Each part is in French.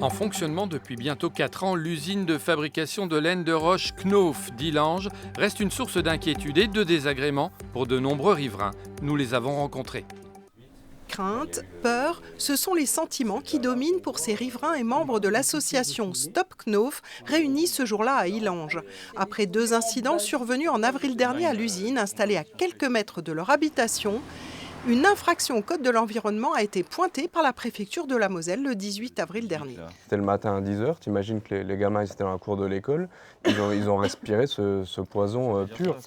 En fonctionnement depuis bientôt 4 ans, l'usine de fabrication de laine de roche Knof d'Illange reste une source d'inquiétude et de désagrément pour de nombreux riverains. Nous les avons rencontrés. Crainte, peur, ce sont les sentiments qui dominent pour ces riverains et membres de l'association Stop Knof réunis ce jour-là à Illange. Après 2 incidents survenus en avril dernier à l'usine, installée à quelques mètres de leur habitation, une infraction au code de l'environnement a été pointée par la préfecture de la Moselle le 18 avril dernier. C'était le matin à 10 h, t'imagines que les gamins ils étaient dans la cour de l'école, ils ont respiré ce poison pur.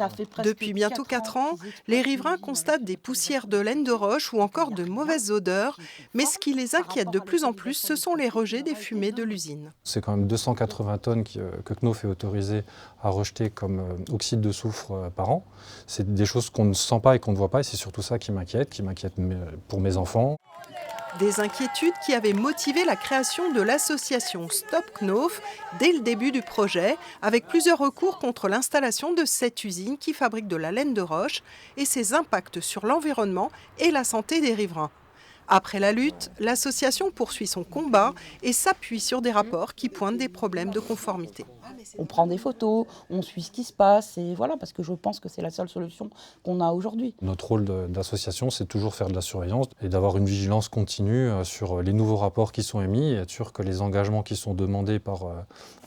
Depuis bientôt 4 ans, les riverains constatent des poussières de laine de roche ou encore de mauvaises odeurs, mais ce qui les inquiète de plus en plus, ce sont les rejets des fumées de l'usine. C'est quand même 280 tonnes que Knof est autorisé à rejeter comme oxyde de soufre par an. C'est des choses qu'on ne sent pas et qu'on ne voit pas, et c'est surtout ça qui m'inquiète pour mes enfants. Des inquiétudes qui avaient motivé la création de l'association Stop Knof dès le début du projet, avec plusieurs recours contre l'installation de cette usine qui fabrique de la laine de roche et ses impacts sur l'environnement et la santé des riverains. Après la lutte, l'association poursuit son combat et s'appuie sur des rapports qui pointent des problèmes de conformité. On prend des photos, on suit ce qui se passe, et voilà, parce que je pense que c'est la seule solution qu'on a aujourd'hui. Notre rôle d'association, c'est toujours faire de la surveillance et d'avoir une vigilance continue sur les nouveaux rapports qui sont émis et être sûr que les engagements qui sont demandés par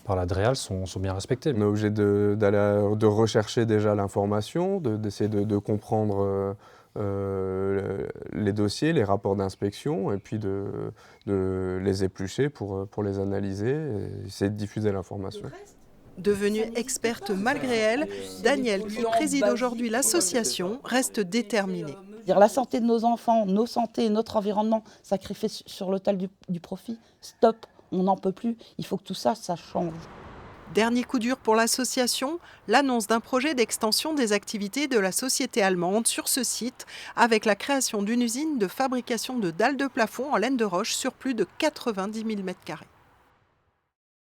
la DREAL sont bien respectés. On est obligé de rechercher déjà l'information, d'essayer de comprendre les dossiers, les rapports d'inspection, et puis de les éplucher pour les analyser et essayer de diffuser l'information. Devenue experte malgré elle, Danielle, qui préside aujourd'hui l'association, reste déterminée. La santé de nos enfants, nos santé, notre environnement, sacrifié sur l'autel du profit, stop, on n'en peut plus, il faut que tout ça change. Dernier coup dur pour l'association, l'annonce d'un projet d'extension des activités de la société allemande sur ce site, avec la création d'une usine de fabrication de dalles de plafond en laine de roche sur plus de 90 000 m².